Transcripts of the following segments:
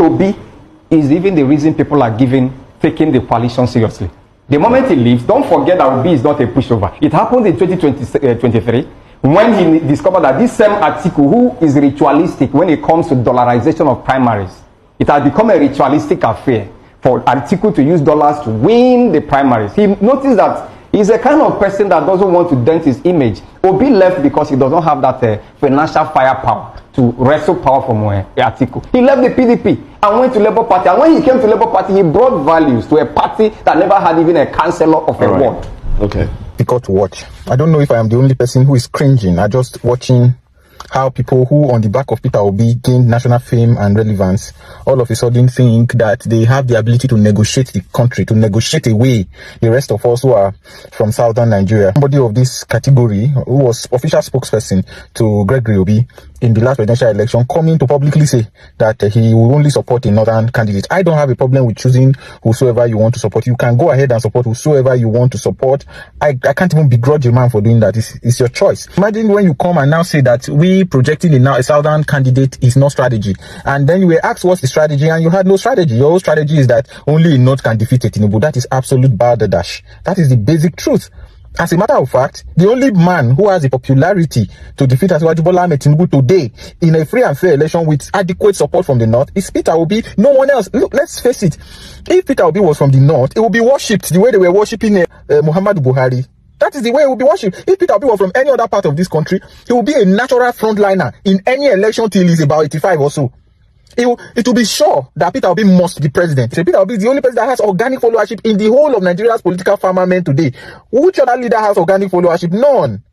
Obi is even the reason people are taking the coalition seriously. The moment he leaves, don't forget that Obi is not a pushover. It happened in 2023 when he discovered that this same Atiku, who is ritualistic when it comes to dollarization of primaries, it has become a ritualistic affair for Atiku to use dollars to win the primaries. He noticed that he's a kind of person that doesn't want to dent his image. Obi left because he doesn't have that financial firepower to wrestle power from Atiku. He left the PDP and went to Labour Party. And when he came to Labour Party, he brought values to a party that never had even a councillor of a ward. Okay. Difficult to watch. I don't know if I am the only person who is cringing. I'm just watching how people who on the back of Peter Obi gained national fame and relevance all of a sudden think that they have the ability to negotiate the country, to negotiate away the rest of us who are from southern Nigeria. Somebody of this category who was official spokesperson to Gregory Obi in the last presidential election coming to publicly say that he will only support a northern candidate. I don't have a problem with choosing whosoever you want to support. You can go ahead and support whosoever you want to support. I can't even begrudge a man for doing that. It's your choice. Imagine when you come and now say that we projecting a southern candidate is not strategy, and then you were asked what's the strategy and you had no strategy. Your whole strategy is that only a north can defeat a Tinubu. That is absolute balderdash. That is the basic truth. As a matter of fact, the only man who has the popularity to defeat Asiwaju Bola Ahmed Tinubu today in a free and fair election with adequate support from the north is Peter Obi. No one else. Look, let's face it. If Peter Obi was from the north, it would be worshipped the way they were worshipping Muhammadu Buhari. That is the way it will be worshipped. If Peter Obi was from any other part of this country, he will be a natural frontliner in any election till he's about 85 or so. It will be sure that Peter Obi must be president. So Peter Obi is the only person that has organic followership in the whole of Nigeria's political firmament today. Which other leader has organic followership? None.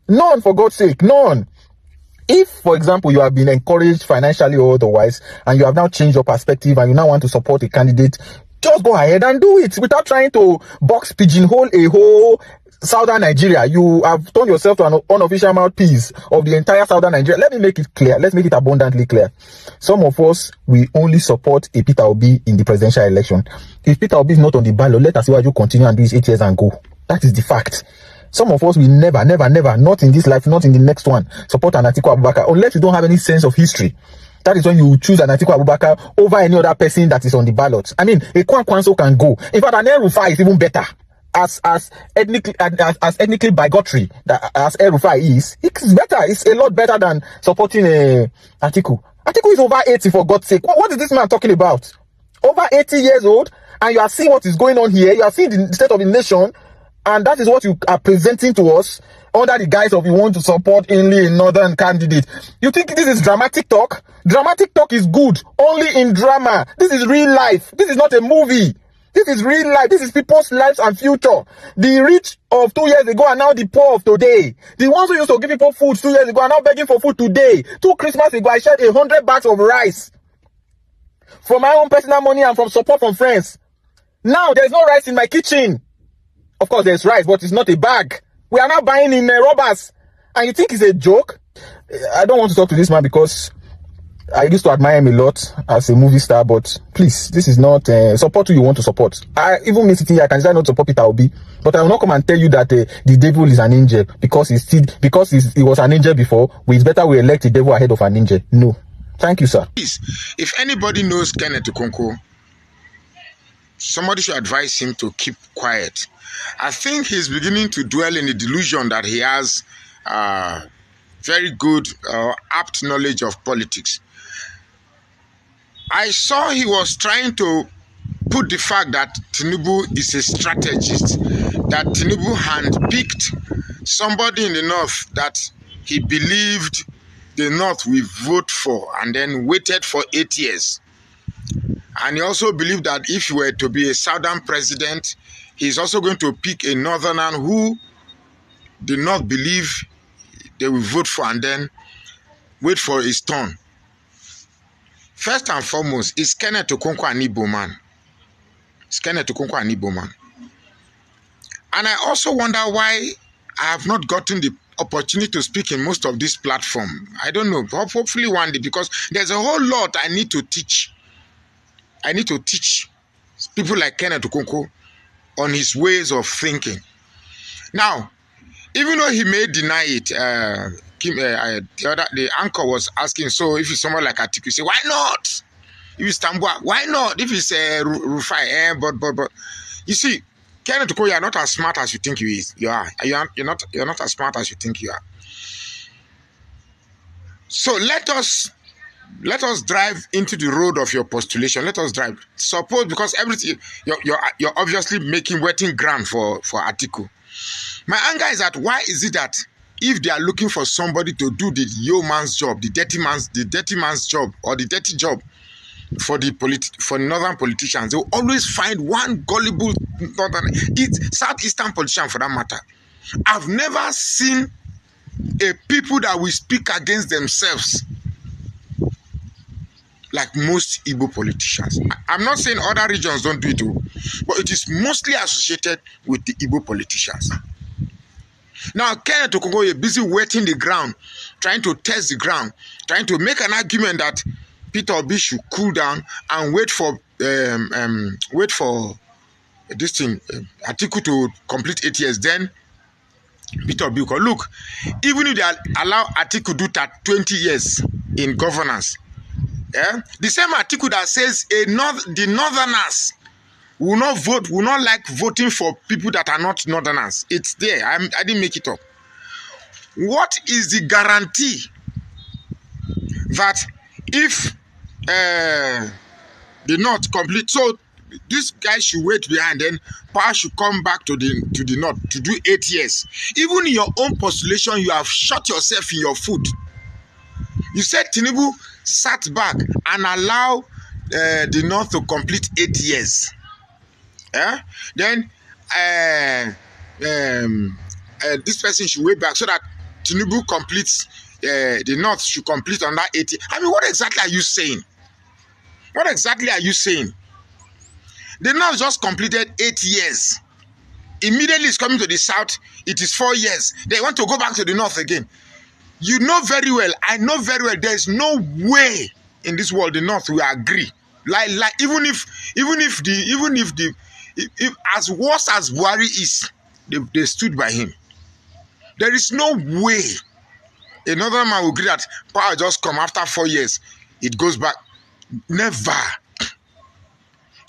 None, for God's sake. None. If, for example, you have been encouraged financially or otherwise, and you have now changed your perspective and you now want to support a candidate, just go ahead and do it without trying to pigeonhole a whole southern Nigeria. You have turned yourself to an unofficial mouthpiece of the entire southern Nigeria. Let me make it clear. Let's make it abundantly clear. Some of us, we only support a Peter Obi in the presidential election. If Peter Obi is not on the ballot, let us see why you continue and do his 8 years and go. That is the fact. Some of us will never, not in this life, not in the next one, support an Atiku Abubakar unless you don't have any sense of history. That is when you choose an Atiku Abubakar over any other person that is on the ballot. I mean, a Kwankwanso can go. In fact, an El-Rufai is even better. As ethnically bigotry as El-Rufai is, it's better. It's a lot better than supporting Atiku. Atiku is over 80, for God's sake. What is this man talking about? Over 80 years old, and you are seeing what is going on here. You are seeing the state of the nation, and that is what you are presenting to us under the guise of you want to support only a northern candidate. You think this is dramatic talk? Dramatic talk is good only in drama. This is real life. This is not a movie. This is real life. This is people's lives and future. The rich of 2 years ago are now the poor of today. The ones who used to give people food 2 years ago are now begging for food today. 2 Christmas ago, I shared 100 bags of rice from my own personal money and from support from friends. Now, there's no rice in my kitchen. Of course, there's rice, but it's not a bag. We are now buying in robbers. And you think it's a joke? I don't want to talk to this man because I used to admire him a lot as a movie star, but please, this is not support who you want to support. Even me sitting here, I can decide not to support Peter Obi, but I will not come and tell you that the devil is an angel because he was an angel before. It's better we elect the devil ahead of an angel. No, thank you, sir. Please, if anybody knows Kenneth Okonkwo, somebody should advise him to keep quiet. I think he's beginning to dwell in the delusion that he has very good apt knowledge of politics. I saw he was trying to put the fact that Tinubu is a strategist, that Tinubu handpicked somebody in the north that he believed the north will vote for and then waited for 8 years. And he also believed that if he were to be a southern president, he's also going to pick a northerner who did not believe they will vote for and then wait for his turn. First and foremost, is Kenneth Okonkwo an Igbo man? Is Kenneth Okonkwo an Igbo man? And I also wonder why I have not gotten the opportunity to speak in most of this platform. I don't know. Hopefully one day, because there's a whole lot I need to teach. I need to teach people like Kenneth Okonkwo on his ways of thinking. Now, even though he may deny it, the anchor was asking, so if it's someone like Atiku, say, why not? if it's Tambua, why not? If it's Rufai, but you see, Kenneth Okoye, you are not as smart as you think you are. You're not as smart as you think you are. So let us drive into the road of your postulation. Let us drive. Suppose, because everything you're obviously making wetting ground for Atiku. My anger is that why is it that if they are looking for somebody to do the yeoman's job, the dirty man's job, or the dirty job for northern politicians, they will always find one gullible southeastern politician for that matter. I've never seen a people that will speak against themselves like most Igbo politicians. I'm not saying other regions don't do it too, but it is mostly associated with the Igbo politicians. Now, Kenneth Okoye is busy wetting the ground, trying to test the ground, trying to make an argument that Peter Obi should cool down and wait for this thing, Atiku to complete 8 years. Then Peter Obi will look, even if they allow Atiku to do that 20 years in governance, the same Atiku that says the northerners will not like voting for people that are not northerners. It's there. I didn't make it up. What is the guarantee that if the north complete, so this guy should wait behind, then power should come back to the north to do 8 years? Even in your own postulation, you have shot yourself in your foot. You said Tinubu sat back and allow the north to complete 8 years. Then this person should wait back so that Tinubu completes, the north should complete on that 80. I mean, what exactly are you saying? What exactly are you saying? The north just completed 8 years. Immediately it's coming to the south, it is 4 years. They want to go back to the north again. You know very well, I know very well, there's no way in this world the north will agree. Like even if as worse as Buhari is, they stood by him. There is no way another man will agree that power just come after 4 years, it goes back. Never.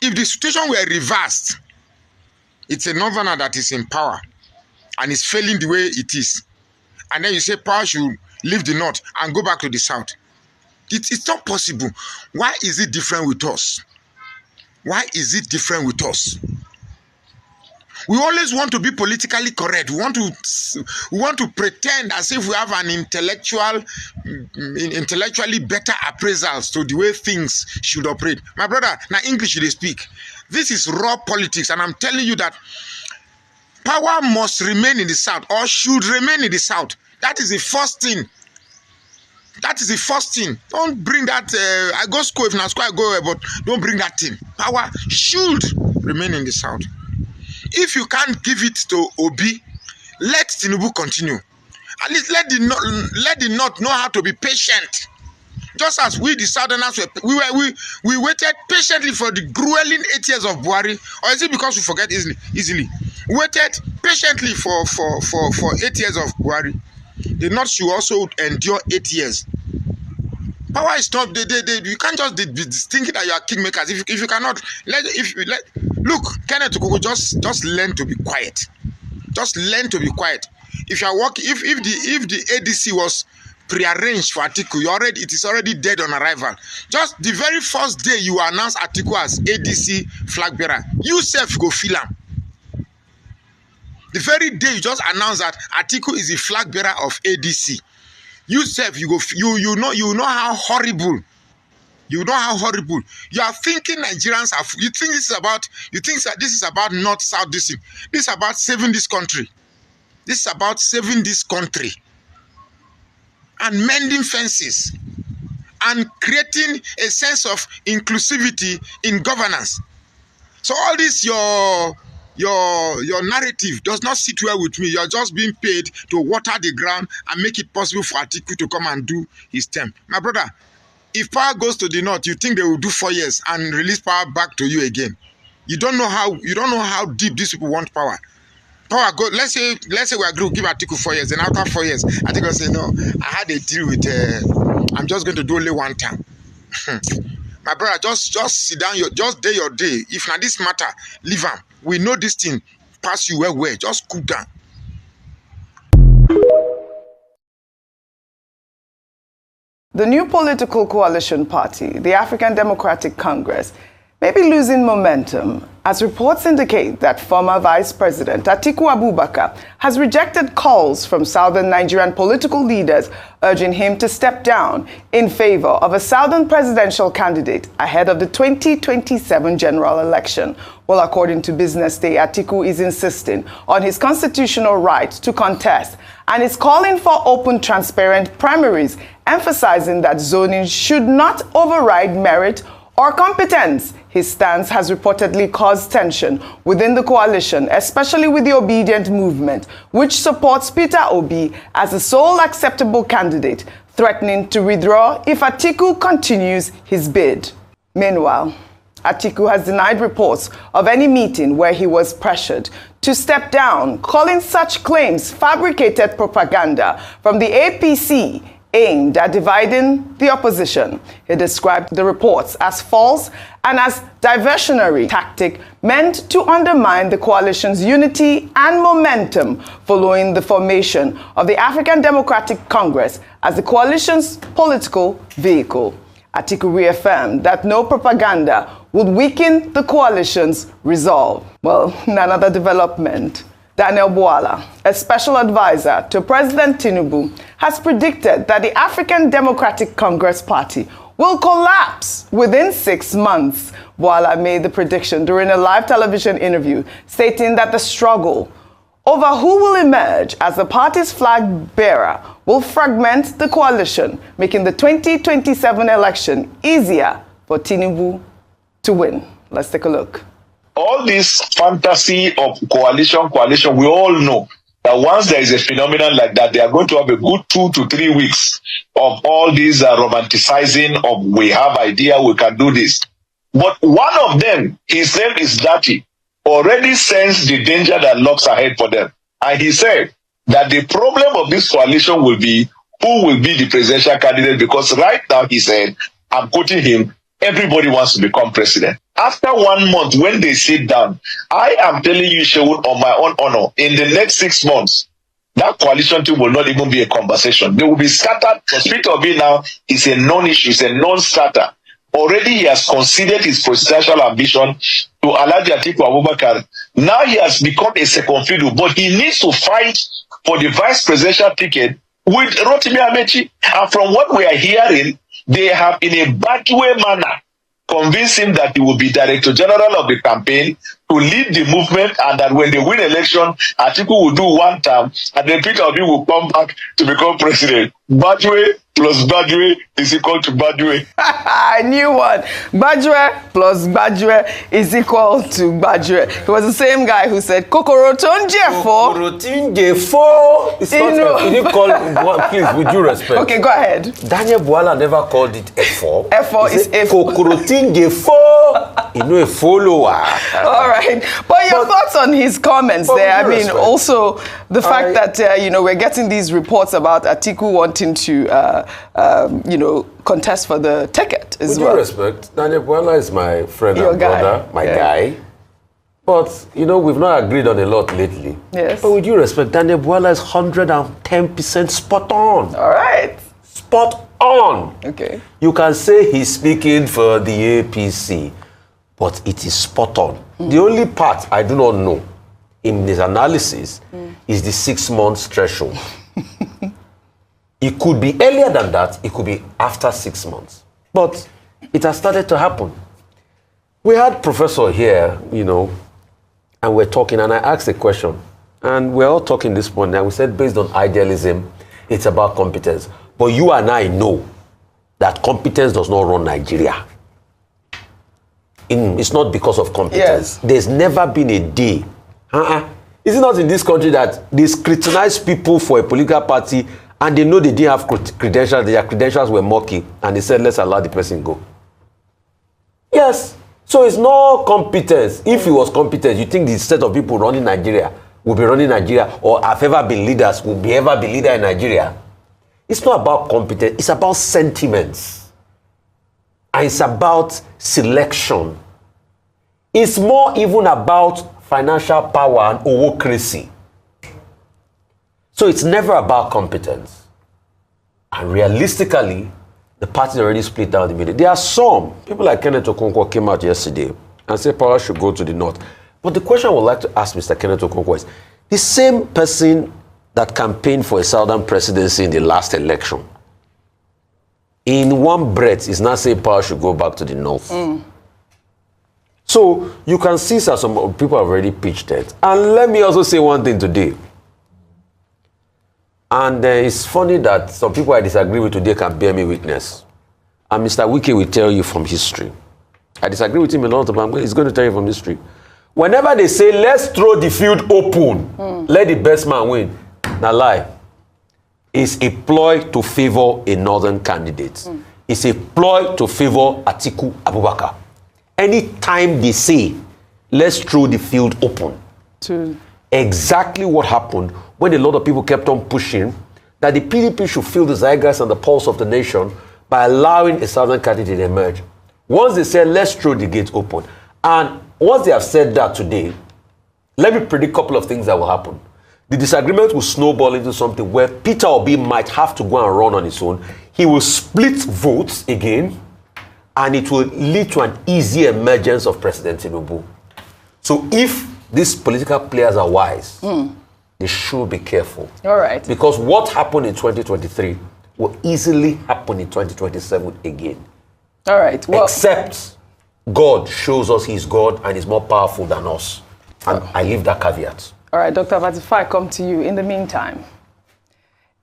If the situation were reversed, it's a northerner that is in power and is failing the way it is, and then you say power should leave the north and go back to the south. It's not possible. Why is it different with us? Why is it different with us? We always want to be politically correct. We want to pretend as if we have an intellectually better appraisals to the way things should operate. My brother, now English they speak. This is raw politics, and I'm telling you that power must remain in the south, or should remain in the south. That is the first thing. That is the first thing. Don't bring that. I go school if not school, I go, but don't bring that thing. Power should remain in the south. If you can't give it to Obi, let Tinubu continue. At least let the north know how to be patient. Just as we, the southerners, we waited patiently for the grueling 8 years of Buhari, or is it because we forget easily? We waited patiently for 8 years of Buhari. The north should also endure 8 years. Power is not. You can't just be thinking that you are kingmakers. If you cannot look, Kenneth Okoye, just learn to be quiet. Just learn to be quiet. If you are working, if the ADC was prearranged for Atiku, it is already dead on arrival. Just the very first day you announce Atiku as ADC flag bearer, you self go feel am. The very day you just announce that Atiku is the flag bearer of ADC, you self you know how horrible. You know how horrible. You are thinking Nigerians are. You think this is about North South. This is about saving this country. This is about saving this country and mending fences and creating a sense of inclusivity in governance. So all this your narrative does not sit well with me. You're just being paid to water the ground and make it possible for Atiku to come and do his term. My brother, if power goes to the north, you think they will do 4 years and release power back to you again? You don't know how deep these people want power. Power go. Let's say we agree to give Atiku 4 years, and after 4 years, Atiku will say, no, I had a deal with. I'm just going to do only one term. My brother, just sit down, just day your day. If not this matter, leave am. We know this thing pass you well. Just cool down. The new political coalition party, the African Democratic Congress, may be losing momentum as reports indicate that former Vice President Atiku Abubakar has rejected calls from southern Nigerian political leaders urging him to step down in favor of a southern presidential candidate ahead of the 2027 general election. Well, according to Business Day, Atiku is insisting on his constitutional right to contest and is calling for open, transparent primaries, emphasizing that zoning should not override merit or competence. His stance has reportedly caused tension within the coalition, especially with the Obedient Movement, which supports Peter Obi as the sole acceptable candidate, threatening to withdraw if Atiku continues his bid. Meanwhile, Atiku has denied reports of any meeting where he was pressured to step down, calling such claims fabricated propaganda from the APC aimed at dividing the opposition. He described the reports as false and as diversionary tactic meant to undermine the coalition's unity and momentum following the formation of the African Democratic Congress as the coalition's political vehicle. Atiku reaffirmed that no propaganda would weaken the coalition's resolve. Well, in another development, Daniel Bwala, a special advisor to President Tinubu, has predicted that the African Democratic Congress Party will collapse within 6 months. Bwala made the prediction during a live television interview, stating that the struggle over who will emerge as the party's flag bearer will fragment the coalition, making the 2027 election easier for Tinubu to win. Let's take a look. All this fantasy of coalition, we all know that once there is a phenomenon like that, they are going to have a good 2 to 3 weeks of all these romanticizing of we have idea, we can do this. But one of them, his name is Dati, already sensed the danger that lurks ahead for them. And he said that the problem of this coalition will be who will be the presidential candidate, because right now, he said, I'm quoting him, everybody wants to become president. After 1 month, when they sit down, I am telling you, Shewood, on my own honor, in the next 6 months, that coalition team will not even be a conversation. They will be scattered. Because Peter Obi now is a non-issue, is a non-starter. Already he has considered his presidential ambition to Alhaji Atiku Abubakar. Now he has become a second fiddle, but he needs to fight for the vice presidential ticket with Rotimi Amechi. And from what we are hearing, they have in a bad way manner convinced him that he will be director general of the campaign to lead the movement, and that when they win election, Atiku will do 1 term, and then Peter Obi will come back to become president. Badwe plus Badwe is equal to Badwe. I knew one. Badwe plus Badwe is equal to Badwe. It was the same guy who said, Kokorotonjefo. Kokorotonjefo. It's not you didn't call, please, with due respect. Okay, go ahead. Daniel Bwala never called it F4. F4 is F4. Kokorotonjefo. You know, a follower. All right. But your thoughts on his comments there? I mean, also the fact that, we're getting these reports about Atiku wanting to, contest for the ticket as well. With due respect, Daniel Bwala is my friend Your and guy. brother, my guy. But, we've not agreed on a lot lately. Yes. But with due respect, Daniel Bwala is 110% spot on. All right. Spot on. Okay. You can say he's speaking for the APC, but it is spot on. The only part I do not know in his analysis is the 6 months threshold. It could be earlier than that, it could be after 6 months. But it has started to happen. We had Professor here, and we're talking, and I asked a question. And we're all talking this morning, and we said based on idealism, it's about competence. But you and I know that competence does not run Nigeria. It's not because of competence. Yes. There's never been a day. Is it not in this country that they scrutinize people for a political party and they know they didn't have credentials, their credentials were murky, and they said, let's allow the person go? Yes. So it's not competence. If it was competence, you think the set of people running Nigeria will be running Nigeria, or have ever been leaders will be ever be leader in Nigeria? It's not about competence. It's about sentiments. and it's about selection. It's more even about financial power and oocracy. So it's never about competence. And realistically, the party already split down the middle. There are some people like Kenneth Okonkwo came out yesterday and said power should go to the north. But the question I would like to ask Mr. Kenneth Okonkwo is, the same person that campaigned for a southern presidency in the last election, in one breath, is now saying power should go back to the north. So you can see sir, some people have already pitched it. And let me also say one thing today. And it's funny that some people I disagree with today can bear me witness. And Mr. Wike will tell you from history. I disagree with him a lot, but he's going to tell you from history. Whenever they say, let's throw the field open, let the best man win, na lie. It's a ploy to favor a northern candidate. It's a ploy to favor Atiku Abubakar. Anytime they say, let's throw the field open, exactly what happened when a lot of people kept on pushing that the PDP should feel the zeitgeist and the pulse of the nation by allowing a southern candidate to emerge. Once they said, let's throw the gate open, and once they have said that today, let me predict a couple of things that will happen. The disagreement will snowball into something where Peter Obi might have to go and run on his own. He will split votes again, and it will lead to an easy emergence of President Tinubu. So if these political players are wise, they should be careful. All right. Because what happened in 2023 will easily happen in 2027 again. All right. Well, except God shows us he's God and is more powerful than us. And I leave that caveat. All right, Dr. Batifa, I come to you. In the meantime,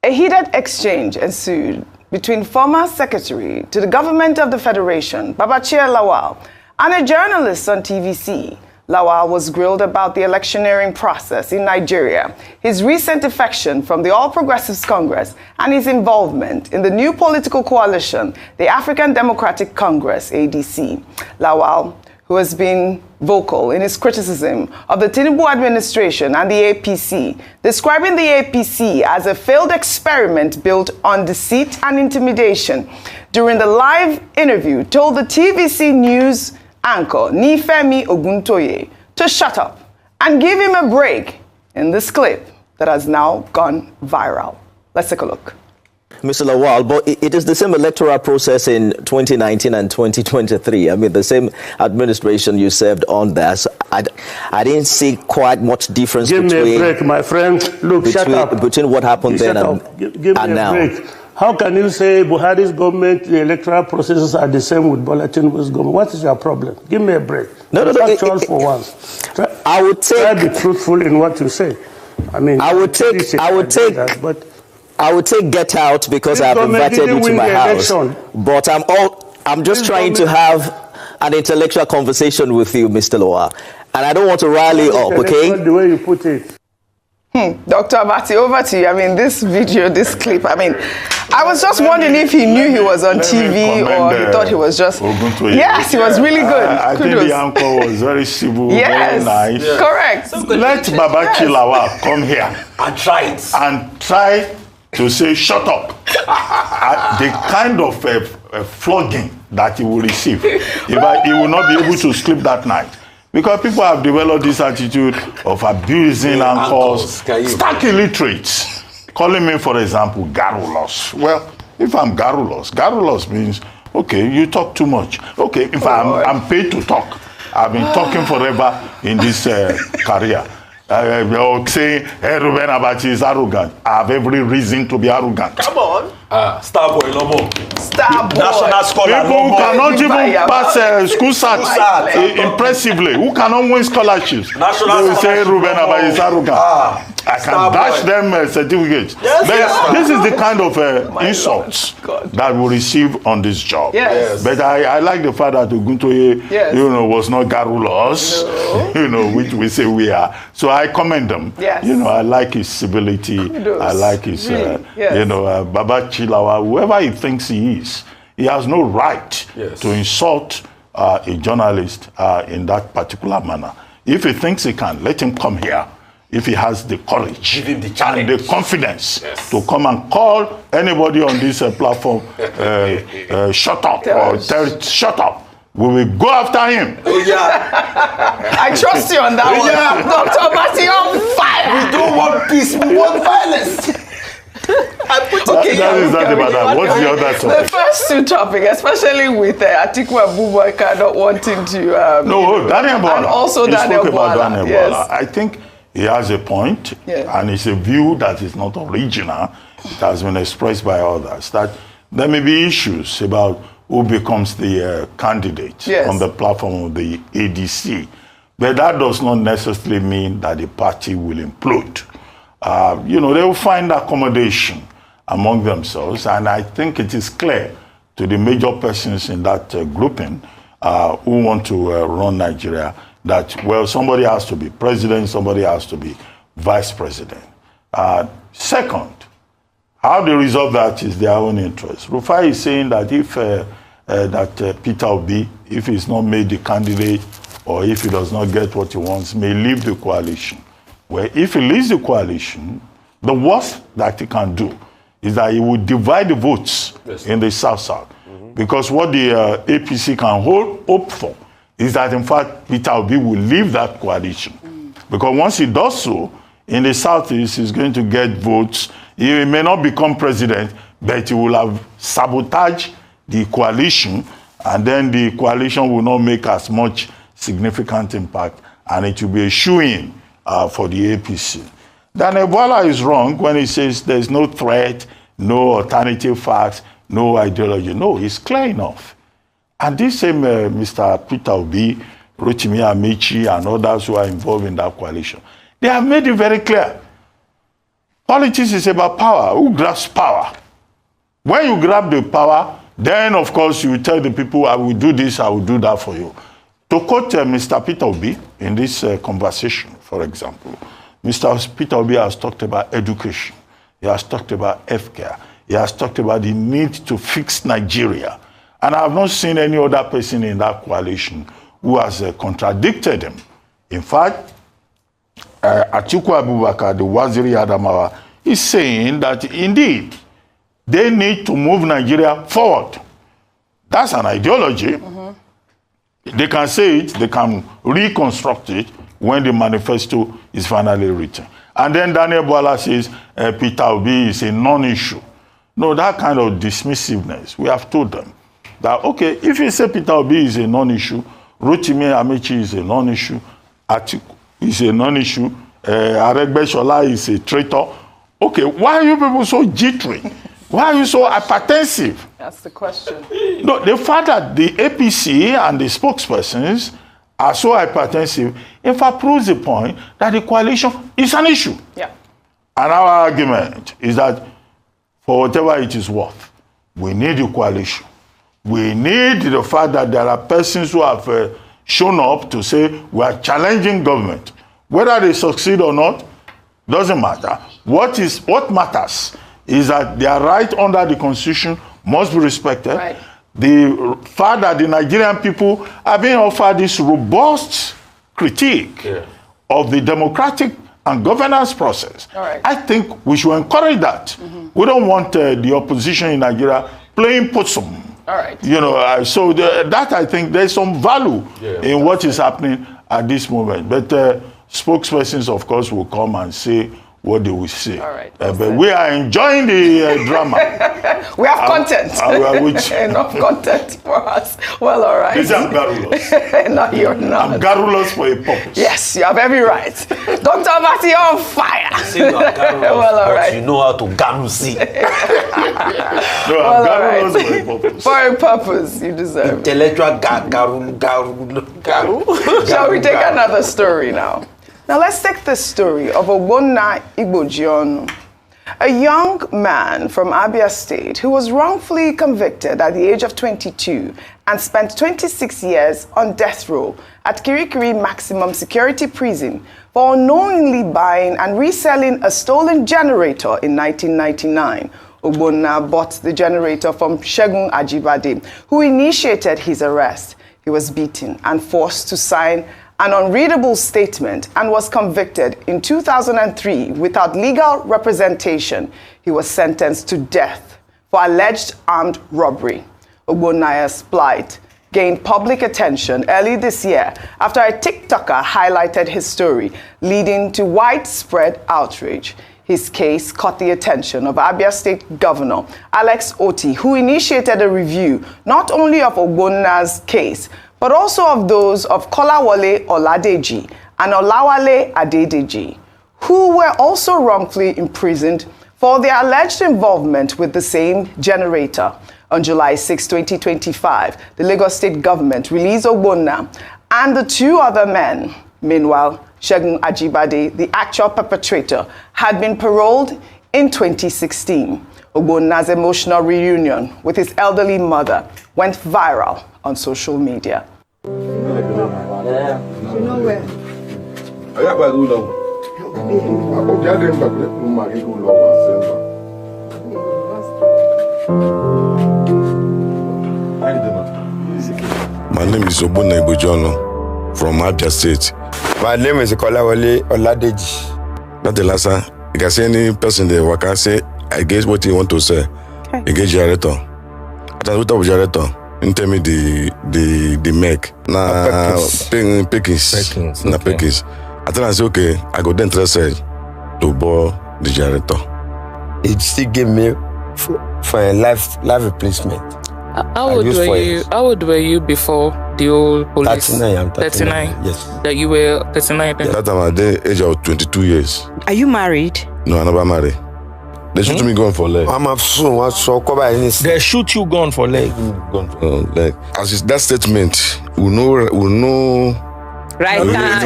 a heated exchange ensued between former Secretary to the Government of the Federation, Babachir Lawal, and a journalist on TVC. Lawal was grilled about the electioneering process in Nigeria, his recent defection from the All Progressives Congress, and his involvement in the new political coalition, the African Democratic Congress, ADC. Lawal, who has been vocal in his criticism of the Tinubu administration and the APC, describing the APC as a failed experiment built on deceit and intimidation, during the live interview told the TVC News anchor Nifemi Oguntoye to shut up and give him a break in this clip that has now gone viral. Let's take a look. Mr. Lawal, but it is the same electoral process in 2019 and 2023. I mean, the same administration you served on there. So I didn't see quite much difference Give me a break, my friend. Look, shut up. Between what happened then and now. Break. How can you say Buhari's government, the electoral processes are the same with Bola Tinubu's government? What is your problem? Give me a break. No. For once. I would take. Try to be truthful in what you say. I mean, I would take Get Out because I've invited you to my house. But I'm just trying to have an intellectual conversation with you, Mr. Lawal. And I don't want to rally up, okay? The way you put it. Dr. Abati, over to you. I mean, this video, this clip, I mean, I was just wondering if he knew he was on TV or he thought he was just... Yes, he was really good. I think the anchor was very civil, very nice. Yes, correct. Let Babachir Lawal come here. And try it. And try to say, shut up. The kind of flogging that he will receive. He will not be able to sleep that night. Because people have developed this attitude of abusing anchors, stark illiterates, calling me, for example, garrulous. Well, if I'm garrulous means, okay, you talk too much. Okay, if I'm paid to talk, I've been talking forever in this career. Saying, hey, Ruben Abachi is arrogant. I have every reason to be arrogant. Come on. Starboy no more. Starboy. National scholar. People who cannot even pass school stats impressively, who cannot win scholarships. They will say Ruben Abachi is arrogant. I can dash them certificates. Yes. This is the kind of insults that we receive on this job. Yes. But I like the fact that Oguntoye, was not garrulous, which we say we are. So I commend them. Yes. I like his civility. Kudos. I like his, Babachir Lawal, whoever he thinks he is. He has no right to insult a journalist in that particular manner. If he thinks he can, let him come here. if he has the courage, give him the challenge, and the confidence to come and call anybody on this platform, shut up, or tell shut up. We will go after him. Oh, yeah. I trust you on that one. Yeah. Dr. Mati on fire. We don't want peace, we want violence. That is not about that. What's the other topic? The first two topics, especially with Atiku Abubakar not wanting to... Daniel Bwala. And also he Daniel spoke about Bwala. Daniel Yes. Bwala. I think he has a point, and it's a view that is not original. It has been expressed by others, that there may be issues about who becomes the candidate on the platform of the ADC. But that does not necessarily mean that the party will implode. They will find accommodation among themselves, and I think it is clear to the major persons in that grouping who want to run Nigeria that, well, somebody has to be president, somebody has to be vice president. Second, how they resolve that is their own interest. Rufai is saying that if Peter Obi, if he's not made the candidate or if he does not get what he wants, may leave the coalition. Well, if he leaves the coalition, the worst that he can do is that he will divide the votes in the South-South. Because what the APC can hope for is that, in fact, Peter Obi will leave that coalition. Because once he does so, in the Southeast, he's going to get votes. He may not become president, but he will have sabotaged the coalition, and then the coalition will not make as much significant impact, and it will be a shoo-in for the APC. Daniel Bwala is wrong when he says there's no threat, no alternative facts, no ideology. No, it's clear enough. And this same Mr. Peter Obi, Rotimi Amici, and others who are involved in that coalition, they have made it very clear. Politics is about power. Who grabs power? When you grab the power, then, of course, you tell the people, I will do this, I will do that for you. To quote Mr. Peter Obi in this conversation, for example, Mr. Peter Obi has talked about education. He has talked about healthcare. He has talked about the need to fix Nigeria. And I have not seen any other person in that coalition who has contradicted him. In fact, Atiku Abubakar, the Waziri Adamawa, is saying that indeed they need to move Nigeria forward. That's an ideology. They can say it, they can reconstruct it when the manifesto is finally written. And then Daniel Bwala says Peter Obi is a non-issue. No, that kind of dismissiveness, we have told them that, okay, if you say Peter Obi is a non-issue, Rotimi Amici is a non-issue, Atiku is a non-issue, Aregbesola is a traitor. Okay, why are you people so jittery? Why are you so hypertensive? That's the question. No, the fact that the APC and the spokespersons are so hypertensive, in fact, proves the point that the coalition is an issue. Yeah. And our argument is that for whatever it is worth, we need the coalition. We need the fact that there are persons who have shown up to say we are challenging government. Whether they succeed or not, doesn't matter. What matters is that their right under the Constitution must be respected. Right. The fact that the Nigerian people are being offered this robust critique of the democratic and governance process. Right. I think we should encourage that. We don't want the opposition in Nigeria playing possum. All right. So that I think there's some value in what is happening at this moment. But spokespersons, of course, will come and say what they will say. All right. But we are enjoying the drama. We have content. Enough content for us. Well, all right. These are garrulous. No, you're not. I'm garrulous for a purpose. Yes, you have every right. Dr. Mati on fire. Well, all right. You know how to ganusi. No, I'm garrulous for a purpose. For a purpose, you deserve it. Intellectual garu. Shall we take another story now? Now let's take the story of Ogbonna Igbojionu, a young man from Abia State who was wrongfully convicted at the age of 22 and spent 26 years on death row at Kirikiri Maximum Security Prison for unknowingly buying and reselling a stolen generator in 1999. Ogbonna bought the generator from Segun Ajibade, who initiated his arrest. He was beaten and forced to sign an unreadable statement, and was convicted in 2003 without legal representation. He was sentenced to death for alleged armed robbery. Ogbonaya's plight gained public attention early this year after a TikToker highlighted his story, leading to widespread outrage. His case caught the attention of Abia State Governor Alex Otti, who initiated a review not only of Ogbona's case, but also of those of Kolawole Oladeji and Olawale Adedeji, who were also wrongfully imprisoned for their alleged involvement with the same generator. On July 6, 2025, the Lagos State government released Ogbonna and the two other men. Meanwhile, Segun Ajibade, the actual perpetrator, had been paroled in 2016. Ogbonna's emotional reunion with his elderly mother went viral on social media. My name is Ogbonna Ibujono from Abia State. My name is Kolawole Oladeji. Not the last time. You can see any person there who can say against what you want to say. Okay. Against generator. After what of generator, you tell me the make. Na Pekins. Na Pekins. I tell I say okay, I go then interested to bore the generator. It still give me for a life replacement. How old were you before the old police? 39. I'm 39. Yes. That you were 39 then? That time at the age of 22 years. Are you married? No, I'm never married. They shoot me gun for leg. I'm a son. So cover anything. They shoot you gun for leg. Gun for leg. As is that statement, we know. Right now,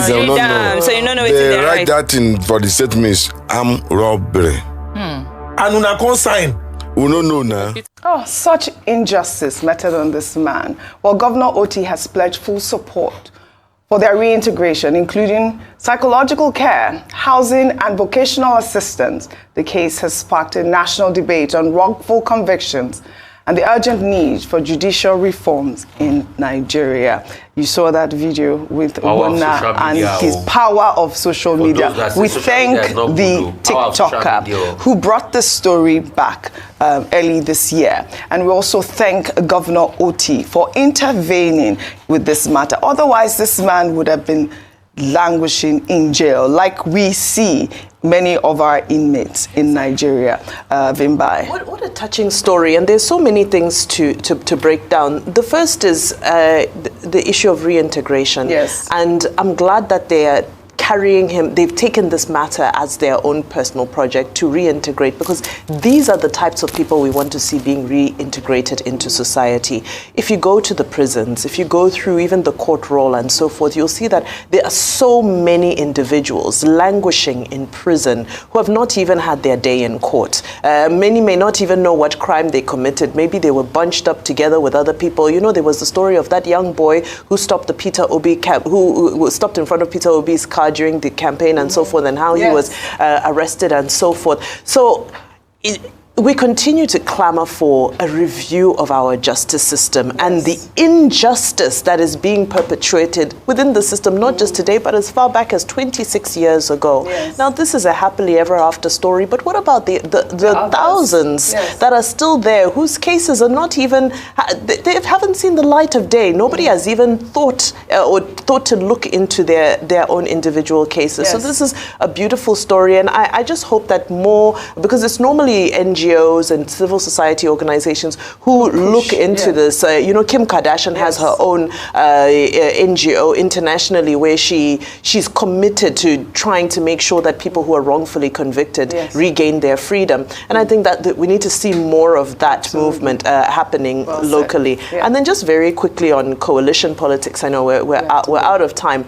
so you don't know it's they write that in for the statements. I'm robbery. And una consign. We don't know now. Oh, such injustice meted on this man. Well, Governor Otti has pledged full support for their reintegration, including psychological care, housing, and vocational assistance. The case has sparked a national debate on wrongful convictions and the urgent need for judicial reforms in Nigeria. You saw that video with Ogbonna and his power of social media. We thank the TikToker who brought the story back early this year. And we also thank Governor Otti for intervening with this matter. Otherwise, this man would have been languishing in jail, like we see many of our inmates in Nigeria. Vimbai. What a touching story, and there's so many things to break down. The first is the issue of reintegration. Yes. And I'm glad that they are carrying him, they've taken this matter as their own personal project to reintegrate, because these are the types of people we want to see being reintegrated into society. If you go to the prisons, if you go through even the court roll and so forth, you'll see that there are so many individuals languishing in prison who have not even had their day in court. Many may not even know what crime they committed. Maybe they were bunched up together with other people. You know, there was the story of that young boy who stopped the Peter Obi who stopped in front of Peter Obi's car during the campaign and so forth, and how he was arrested and so forth. So we continue to clamor for a review of our justice system and the injustice that is being perpetuated within the system, not just today, but as far back as 26 years ago. Yes. Now, this is a happily ever after story, but what about the thousands that are still there, whose cases are not even, they haven't seen the light of day. Nobody has even thought to look into their own individual cases. So this is a beautiful story, and I just hope that more, because it's normally NGOs and civil society organizations who look into this. You know, Kim Kardashian has her own NGO internationally where she's committed to trying to make sure that people who are wrongfully convicted regain their freedom. And I think that we need to see more of that movement happening locally. And then just very quickly on coalition politics, I know we're out of time.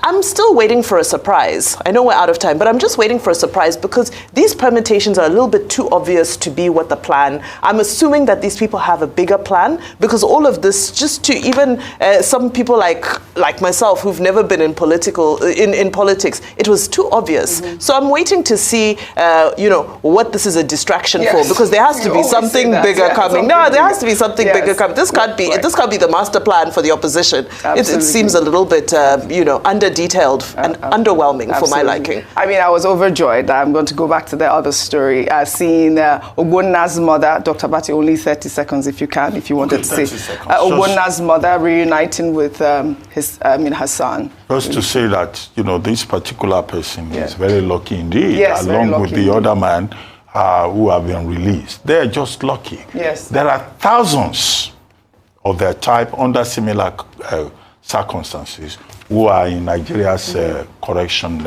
I'm still waiting for a surprise. I know we're out of time, but I'm just waiting for a surprise because these permutations are a little bit too obvious obvious to be what the plan. I'm assuming that these people have a bigger plan, because all of this, just to even some people like myself who've never been in politics, it was too obvious. So I'm waiting to see, what this is a distraction for, because there has to be something bigger coming. No, there has to be something bigger coming. This can't be. This can't be the master plan for the opposition. It seems a little bit, under-detailed and underwhelming for my liking. I mean, I was overjoyed. I'm going to go back to the other story. Seeing Ogbona's mother, Dr. Bati, only 30 seconds if you wanted to say. Ogbona's mother reuniting with her son. Just to say that, this particular person is very lucky indeed, along with the other man who have been released. They're just lucky. Yes. There are thousands of their type under similar circumstances who are in Nigeria's correction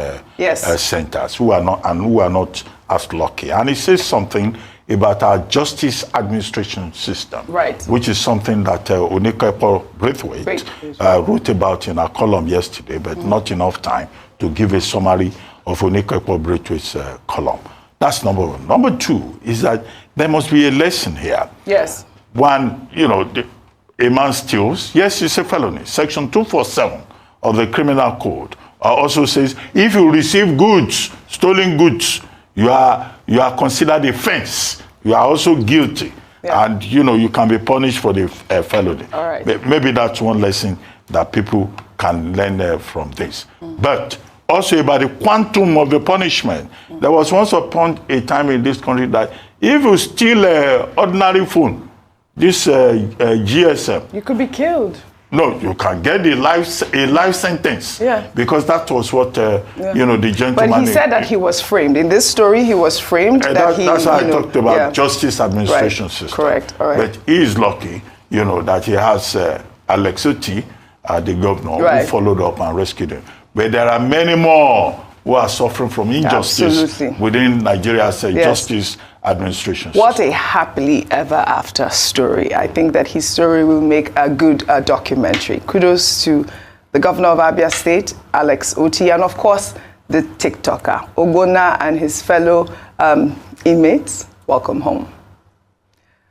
centers, who are not as lucky. And it says something about our justice administration system, which is something that Onikepo Braithwaite wrote about in a column yesterday, but not enough time to give a summary of Onikepo Braithwaite's column. That's number one. Number two is that there must be a lesson here. Yes. One, a man steals, yes, it's a felony. Section 247 of the Criminal Code also says if you receive goods, stolen goods, you are considered a offense. You are also guilty. And, you can be punished for the felony. All right. Maybe that's one lesson that people can learn from this. But also about the quantum of the punishment. There was once upon a time in this country that if you steal an ordinary phone, this GSM, you could be killed. No, you can get a life sentence. Yeah. Because that was what the gentleman. But he said that he was framed. In this story, he was framed. That's how I talked about justice administration system. Correct. All right. But he is lucky, that he has Alex Oti, the governor, who followed up and rescued him. But there are many more who are suffering from injustice within Nigeria's justice administration system. What a happily ever after story. I think that his story will make a good documentary. Kudos to the governor of Abia State, Alex Oti, and of course, the TikToker, Ogbonna, and his fellow inmates. Welcome home.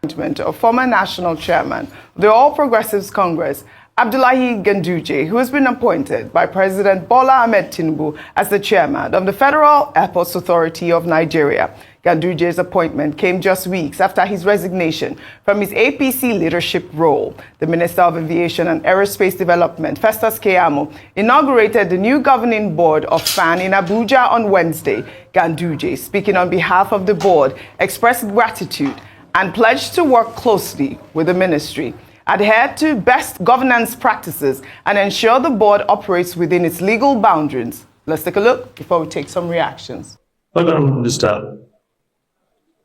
Of former national chairman of the All Progressives Congress, Abdullahi Ganduje, who has been appointed by President Bola Ahmed Tinubu as the chairman of the Federal Airports Authority of Nigeria. Ganduje's appointment came just weeks after his resignation from his APC leadership role. The Minister of Aviation and Aerospace Development, Festus Keyamo, inaugurated the new governing board of FAN in Abuja on Wednesday. Ganduje, speaking on behalf of the board, expressed gratitude and pledged to work closely with the ministry, adhere to best governance practices, and ensure the board operates within its legal boundaries. Let's take a look before we take some reactions. Honorable Minister,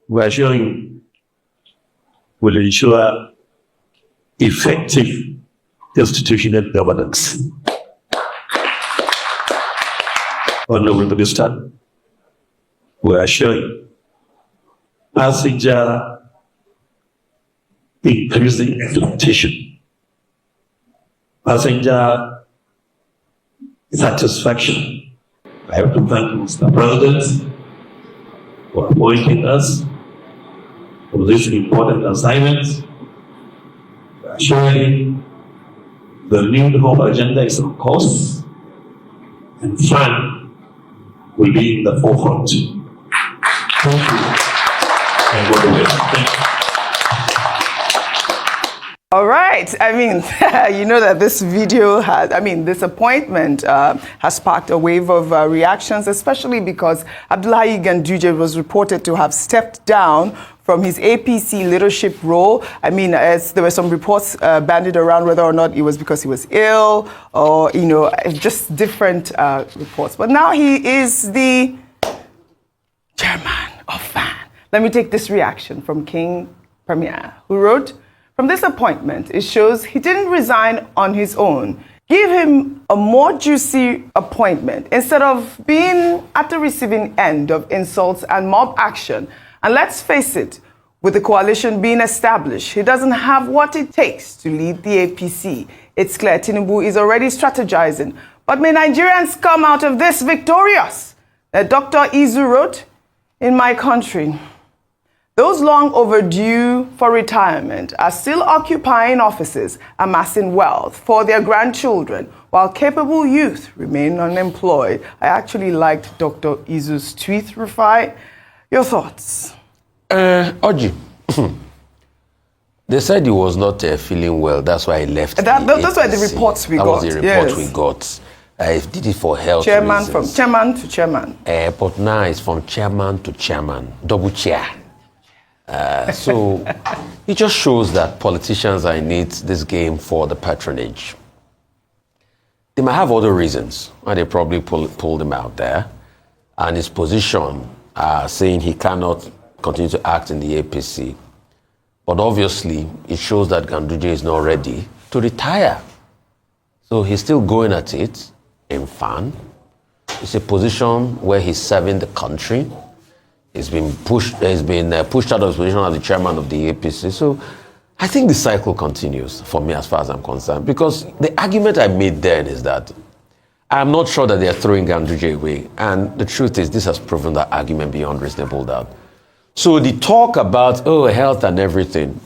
we are showing will ensure effective institutional governance. Honorable Minister, we are showing passenger increasing expectation, passenger satisfaction. I have to thank Mr. President for appointing us for this important assignment. Surely the new home agenda is on course, and FAN will be in the forefront. Thank you. And go away. Thank you. All right. I mean, you know that this video this appointment has sparked a wave of reactions, especially because Abdullahi Ganduje was reported to have stepped down from his APC leadership role. I mean, as there were some reports bandied around whether or not it was because he was ill or, just different reports. But now he is the chairman of FAN. Let me take this reaction from King Premier, who wrote, "From this appointment, it shows he didn't resign on his own. Give him a more juicy appointment instead of being at the receiving end of insults and mob action. And let's face it, with the coalition being established, he doesn't have what it takes to lead the APC. It's clear Tinubu is already strategizing. But may Nigerians come out of this victorious?" Dr. Izu wrote, "In my country, Those long overdue for retirement are still occupying offices, amassing wealth for their grandchildren, while capable youth remain unemployed. I actually liked Dr. Izu's tweet, Rufai. Your thoughts? Oji, they said he was not feeling well. That's why he left. That's why the reports we got. That was the report we got. He did it for health Chairman reasons. from chairman to chairman. But now it's from chairman to chairman, double chair. So it just shows that politicians are in this game for the patronage. They might have other reasons why they probably pulled him out there. And his position, saying he cannot continue to act in the APC. But obviously, it shows that Ganduje is not ready to retire. So he's still going at it in FAN. It's a position where he's serving the country. He's been pushed out of his position as the chairman of the APC. So I think the cycle continues for me as far as I'm concerned. Because the argument I made then is that I'm not sure that they're throwing Ganduje away. And the truth is, this has proven that argument beyond reasonable doubt. So the talk about, health and everything,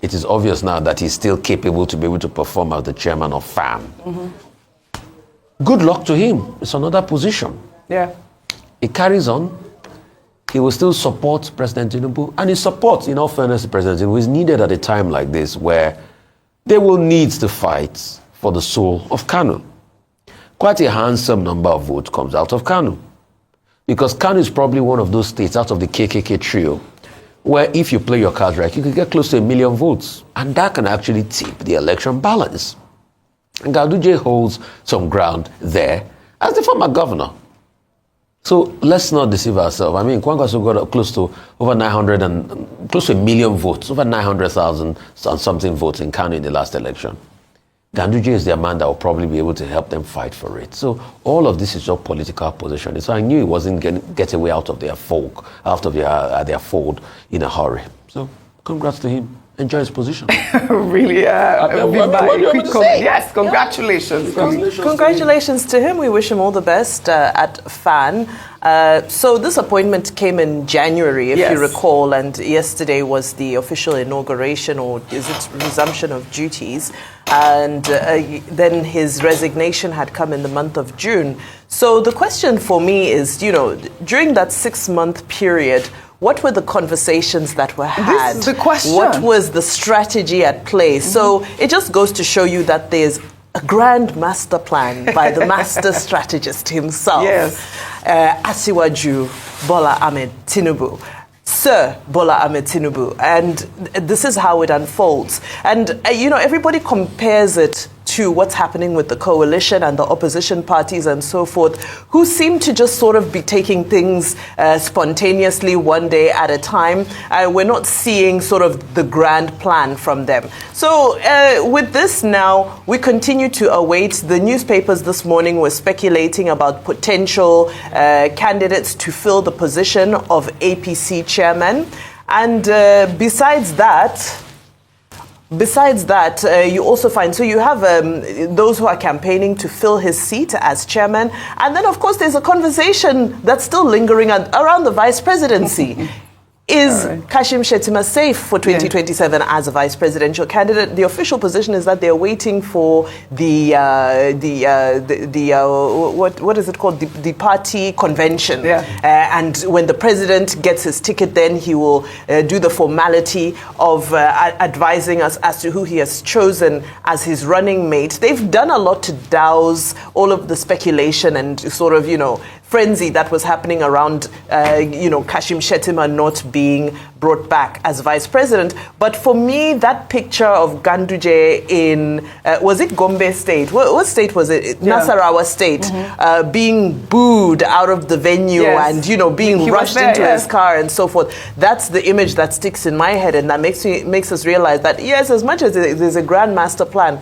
it is obvious now that he's still capable to be able to perform as the chairman of FAM. Mm-hmm. Good luck to him. It's another position. Yeah. He carries on. He will still support President Tinubu. And his support, in all fairness to President Tinubu, is needed at a time like this where they will need to fight for the soul of Kanu. Quite a handsome number of votes comes out of Kanu. Because Kanu is probably one of those states out of the KKK trio where if you play your cards right, you can get close to 1 million votes. And that can actually tip the election balance. And Ganduje holds some ground there as the former governor. So let's not deceive ourselves. I mean, Kwankwaso got close to over 900 and close to 1 million votes, over 900,000 and something votes in Kanu in the last election. Ganduje is their man that will probably be able to help them fight for it. So all of this is just political positioning. So I knew he wasn't going to get away out of their fold in a hurry. So congrats to him. Enjoy his position. Really, yes, congratulations. Congratulations to him. We wish him all the best at FAN. So this appointment came in January, if you recall, and yesterday was the official inauguration, or is it resumption of duties? And then his resignation had come in the month of June. So the question for me is, during that 6-month period, what were the conversations that were had? This is the question. What was the strategy at play? Mm-hmm. So it just goes to show you that there's a grand master plan by the master strategist himself. Yes. Asiwaju Bola Ahmed Tinubu. Sir Bola Ahmed Tinubu. And this is how it unfolds. And, everybody compares it to what's happening with the coalition and the opposition parties and so forth, who seem to just sort of be taking things spontaneously one day at a time. We're not seeing sort of the grand plan from them. So with this now, we continue to await. The newspapers this morning were speculating about potential candidates to fill the position of APC chairman. And besides that, you also find, so you have those who are campaigning to fill his seat as chairman. And then, of course, there's a conversation that's still lingering around the vice presidency. Is Kashim Shettima safe for 2027 as a vice presidential candidate? The official position is that they're waiting for what is it called? The party convention. And when the president gets his ticket, then he will do the formality of advising us as to who he has chosen as his running mate. They've done a lot to douse all of the speculation and sort of, frenzy that was happening around, Kashim Shettima not being brought back as vice president. But for me, that picture of Ganduje in, was it Gombe State? What state was it? Nasarawa State, being booed out of the venue and, being rushed into his car and so forth. That's the image that sticks in my head, and that makes us realize that, yes, as much as there's a grand master plan,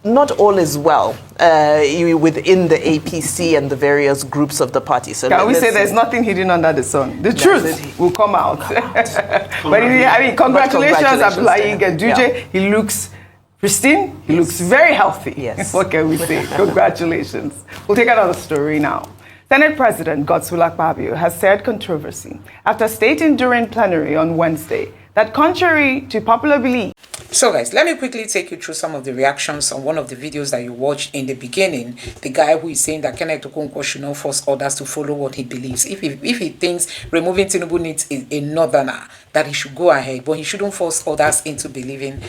not all is well within the APC and the various groups of the party. So can we say there's nothing hidden under the sun? The truth will come out. But congratulations, Abdullahi Ganduje. He looks pristine. He looks very healthy. Yes. What can we say? Congratulations. We'll take another story now. Senate President Godswill Akpabio has stirred controversy after stating during plenary on Wednesday that contrary to popular belief. So guys, let me quickly take you through some of the reactions on one of the videos that you watched in the beginning. The guy who is saying that Kenneth Okonkwo should not force others to follow what he believes. If he thinks removing Tinubu needs a northerner, that he should go ahead, but he shouldn't force others into believing.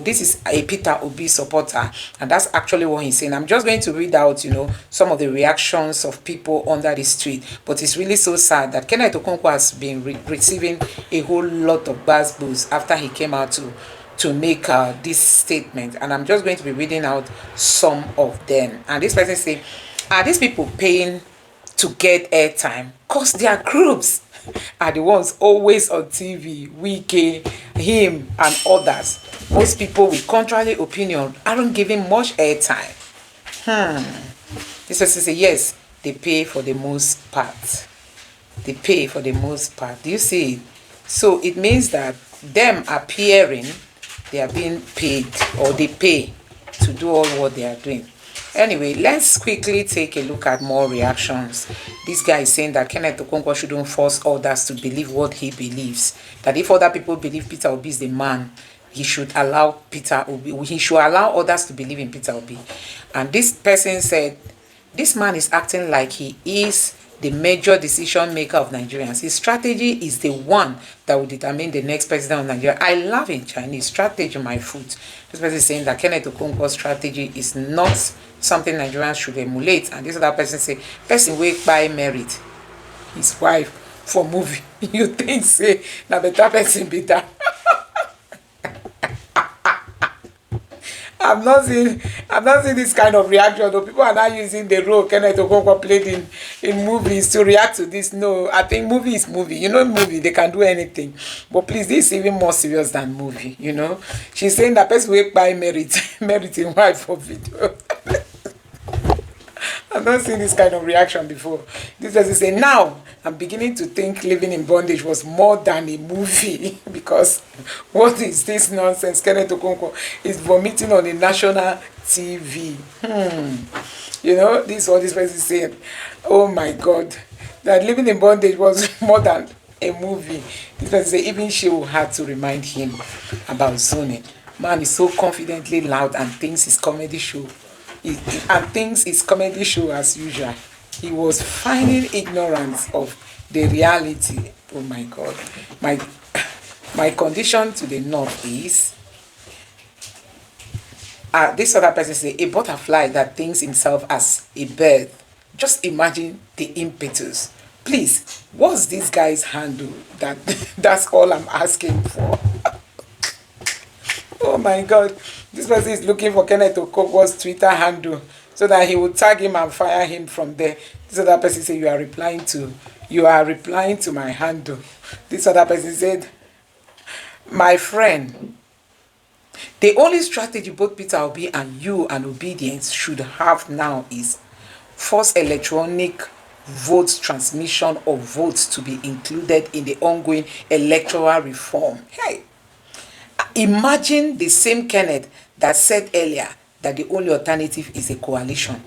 This is a Peter Obi supporter, and that's actually what he's saying. I'm just going to read out, some of the reactions of people under the street. But it's really so sad that Kenneth Okonkwo has been receiving a whole lot of bad buzz after he came out to make this statement, and I'm just going to be reading out some of them. And this person say, are these people paying to get airtime? Cause their groups are the ones always on TV. Wike, him, and others. Most people with contrary opinion aren't giving much airtime. This person say, yes, they pay for the most part. They pay for the most part. Do you see it? So it means that them appearing, they are being paid, or they pay to do all what they are doing. Anyway, let's quickly take a look at more reactions. This guy is saying that Kenneth Okonkwo shouldn't force others to believe what he believes. That if other people believe Peter Obi is the man, he should allow others to believe in Peter Obi. And this person said, this man is acting like he is the major decision maker of Nigerians. His strategy is the one that will determine the next president of Nigeria. I love in Chinese, strategy, my foot. This person is saying that Kenneth Okonkwo's strategy is not something Nigerians should emulate. And this other person say, person wake by merit his wife for movie. You think say, na better person be that? I'm not seeing this kind of reaction. Though people are not using the role Kenneth Okonkwo played in movies to react to this. No, I think movie is movie. Movie, they can do anything. But please, this is even more serious than movie, She's saying that person wake by meriting wife for video. I've not seen this kind of reaction before. This person say, now I'm beginning to think living in bondage was more than a movie, because what is this nonsense? Kenneth Okonkwo is vomiting on a national TV. This is what this person is saying. Oh my God, that living in bondage was more than a movie. This person say even she will have to remind him about zoning. Man is so confidently loud and thinks his comedy show. And thinks his comedy show as usual. He was finding ignorance of the reality. Oh my God. My condition to the north is, this other person say, a butterfly that thinks himself as a bird. Just imagine the impetus. Please, what's this guy's handle? That's all I'm asking for. Oh my God. This person is looking for Kenneth Okonkwo's Twitter handle so that he will tag him and fire him from there. This other person said, you are replying to my handle. This other person said, my friend, the only strategy both Peter Obi and you and obedience should have now is force electronic votes transmission of votes to be included in the ongoing electoral reform. Hey, imagine the same Kenneth that said earlier that the only alternative is a coalition.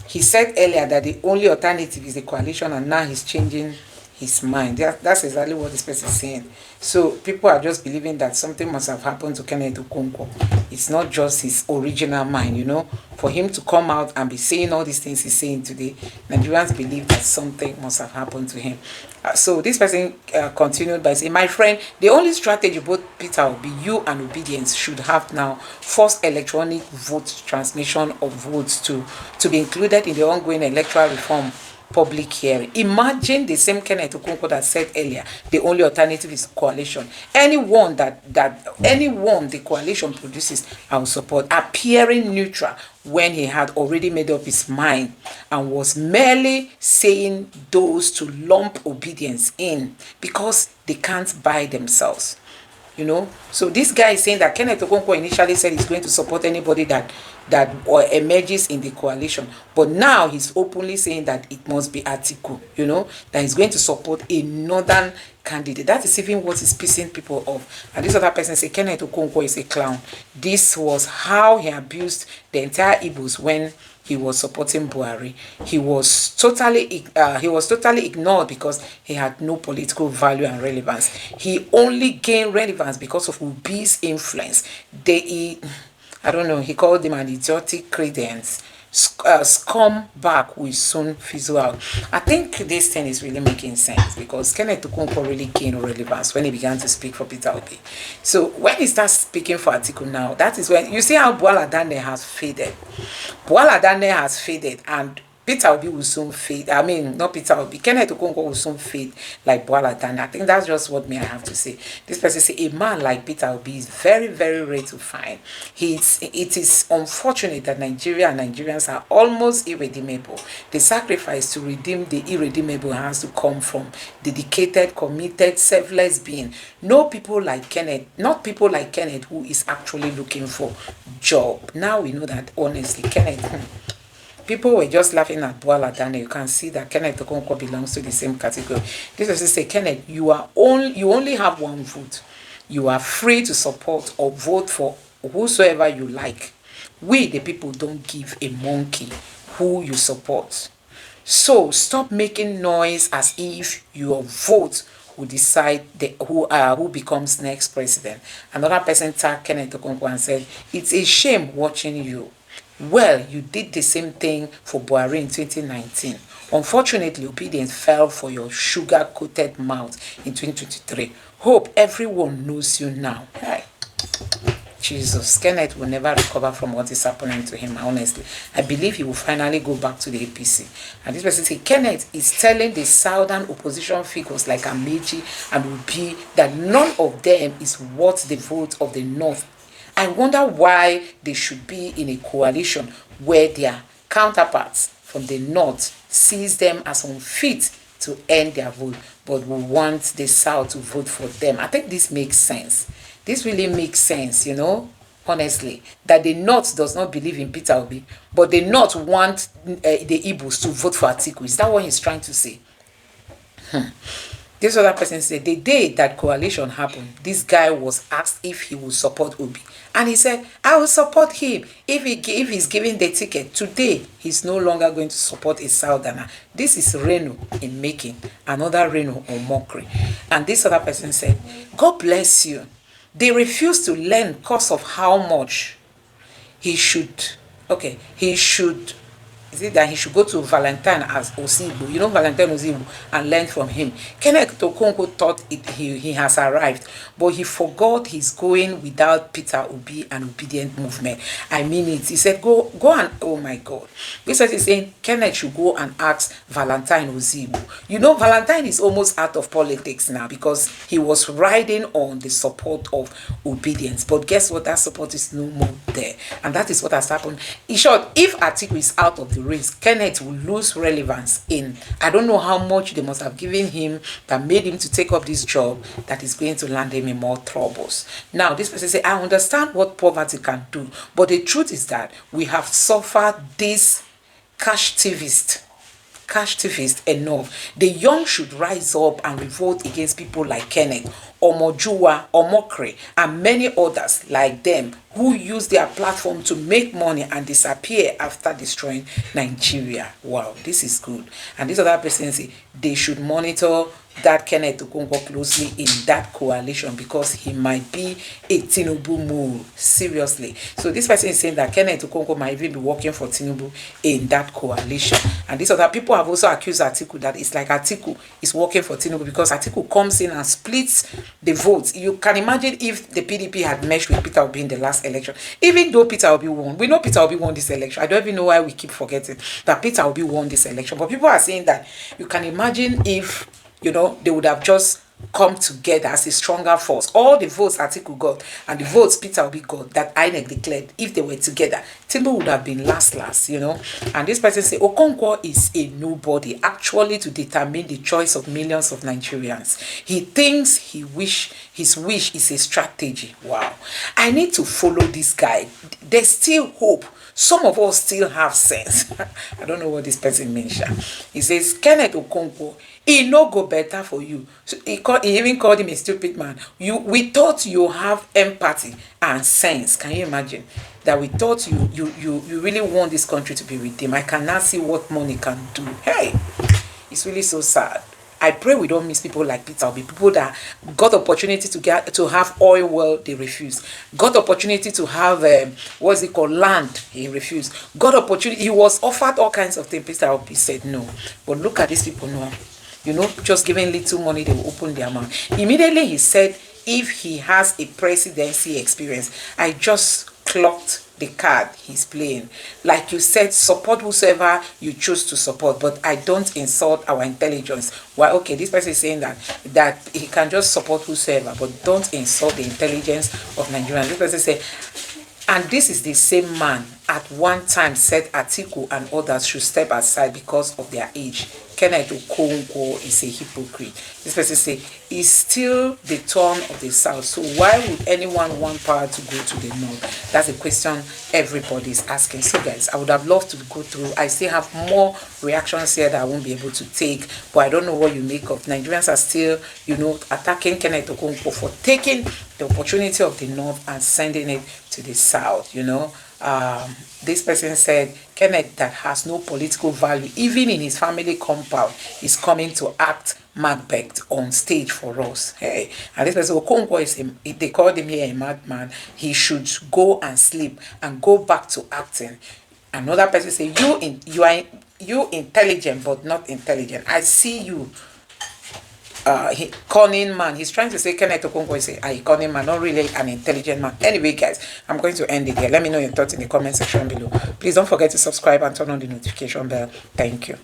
He said earlier that the only alternative is a coalition, and now he's changing his mind. That's exactly what this person is saying. So people are just believing that something must have happened to Kenneth Okonkwo. It's not just his original mind, For him to come out and be saying all these things he's saying today, Nigerians believe that something must have happened to him. So this person continued by saying, my friend, the only strategy both Peter Obi, you and obedience should have now, force electronic vote transmission of votes to be included in the ongoing electoral reform public hearing. Imagine the same Kenneth Okonkwo that said earlier the only alternative is coalition. Anyone anyone the coalition produces, I will support, appearing neutral when he had already made up his mind and was merely saying those to lump obedience in because they can't buy themselves. So this guy is saying that Kenneth Okonkwo initially said he's going to support anybody that that emerges in the coalition. But now he's openly saying that it must be Atiku, that he's going to support a northern candidate. That is even what is pissing people off. And this other person say Kenneth Okonkwo is a clown. This was how he abused the entire Igbos when he was supporting Buhari. He was totally ignored because he had no political value and relevance. He only gained relevance because of Obi's influence. I don't know, he called him an idiotic credence. Scumbag will soon fizzle out. I think this thing is really making sense because Kenneth Okonkwo really gained relevance when he began to speak for Peter Obi. So when he starts speaking for Atiku now, that is when you see how Bola Dane has faded. Bola Dane has faded and Peter Obi will soon fade. I mean, not Peter Obi. Kenneth Okonkwo will soon fade like Bola Dane. I think that's just what I have to say. This person say a man like Peter Obi is very, very rare to find. It is unfortunate that Nigeria and Nigerians are almost irredeemable. The sacrifice to redeem the irredeemable has to come from dedicated, committed, selfless being. Not people like Kenneth who is actually looking for job. Now we know that honestly, Kenneth. People were just laughing at Bola Dane. You can see that Kenneth Okonkwo belongs to the same category. This is to say, Kenneth, you only have one vote. You are free to support or vote for whosoever you like. We, the people, don't give a monkey who you support. So stop making noise as if your vote will decide who becomes next president. Another person tagged Kenneth Okonkwo and said, it's a shame watching you. Well, you did the same thing for Buhari in 2019. Unfortunately, obedience fell for your sugar-coated mouth in 2023. Hope everyone knows you now. Hey. Jesus, Kenneth will never recover from what is happening to him, honestly. I believe he will finally go back to the APC. And this person say, Kenneth is telling the southern opposition figures like Amechi and Obi that none of them is worth the vote of the North. I wonder why they should be in a coalition where their counterparts from the North sees them as unfit to earn their vote, but will want the South to vote for them. I think this makes sense. This really makes sense, honestly, that the North does not believe in Peter Obi, but the North want the Igbos to vote for Atiku. Is that what he's trying to say? This other person said, the day that coalition happened, this guy was asked if he would support Obi. And he said, I will support him if he's giving the ticket. Today, he's no longer going to support a Southerner. This is Reno in making, another Reno or mockery. And this other person said, God bless you. They refuse to learn because of how much he should is it that he should go to Valentine as Osibo, Valentine Osibo, and learn from him. Kenneth Okonkwo thought he has arrived, but he forgot he's going without Peter Obi and Obedient Movement. I mean it. He said, go and, oh my God. This is saying Kenneth should go and ask Valentine Osibo. Valentine is almost out of politics now because he was riding on the support of obedience. But guess what? That support is no more there. And that is what has happened. In short, if Atiku is out of the race, Kenneth will lose relevance in, I don't know how much they must have given him that made him to take up this job that is going to land him in more troubles. Now, this person say, I understand what poverty can do, but the truth is that we have suffered this cash thieves enough. The young should rise up and revolt against people like Kenneth, Omojua, Omokre, and many others like them who use their platform to make money and disappear after destroying Nigeria. Wow, this is good. And this other person say they should monitor that Kenneth Okonkwo closely in that coalition because he might be a Tinubu move. Seriously. So this person is saying that Kenneth Okonkwo might even be working for Tinubu in that coalition. And these other people have also accused Atiku that it's like Atiku is working for Tinubu because Atiku comes in and splits the votes. You can imagine if the PDP had meshed with Peter Obi in the last election. Even though Peter Obi won, we know Peter Obi won this election. I don't even know why we keep forgetting that Peter Obi won this election. But people are saying that you can imagine if they would have just come together as a stronger force. All the votes Atiku got and the votes Peter Obi got that INEC declared, if they were together, Tinubu would have been last, you know. And this person say Okonkwo is a nobody actually to determine the choice of millions of Nigerians. He thinks his wish is a strategy. Wow. I need to follow this guy. There's still hope. Some of us still have sense. I don't know what this person means. He says, Kenneth Okonkwo, it no go better for you. So he even called him a stupid man. We thought you have empathy and sense. Can you imagine? That we thought you really want this country to be redeemed. I cannot see what money can do. Hey, it's really so sad. I pray we don't miss people like Peter Obi, people that got opportunity to have oil well, they refuse. Got opportunity to have land, he refused. Got opportunity, he was offered all kinds of things. Peter Obi said no. But look at these people now. You know, just giving little money, they will open their mouth. Immediately he said, if he has a presidency experience, I just clocked the card he's playing. Like you said, support whosoever you choose to support, but I don't insult our intelligence. Well, okay, this person is saying that he can just support whosoever, but don't insult the intelligence of Nigerians. This person say, and this is the same man at one time said Atiku and others should step aside because of their age. Kenneth Okonkwo is a hypocrite. This person say, he's still the turn of the South. So why would anyone want power to go to the North? That's a question everybody is asking. So guys, I would have loved to go through. I still have more reactions here that I won't be able to take. But I don't know what you make of. Nigerians are still, you know, attacking Kenneth Okonkwo for taking the opportunity of the North and sending it to the South, you know. This person said Kenneth that has no political value even in his family compound is coming to act Macbeth on stage for us. Hey, and this person Okonkwo is they called him here a madman. He should go and sleep and go back to acting. Another person say you intelligent but not intelligent. I see you. Cunning man. He's trying to say Kenneth Okonkwo is a cunning man, not really an intelligent man. Anyway, guys, I'm going to end it here. Let me know your thoughts in the comment section below. Please don't forget to subscribe and turn on the notification bell. Thank you.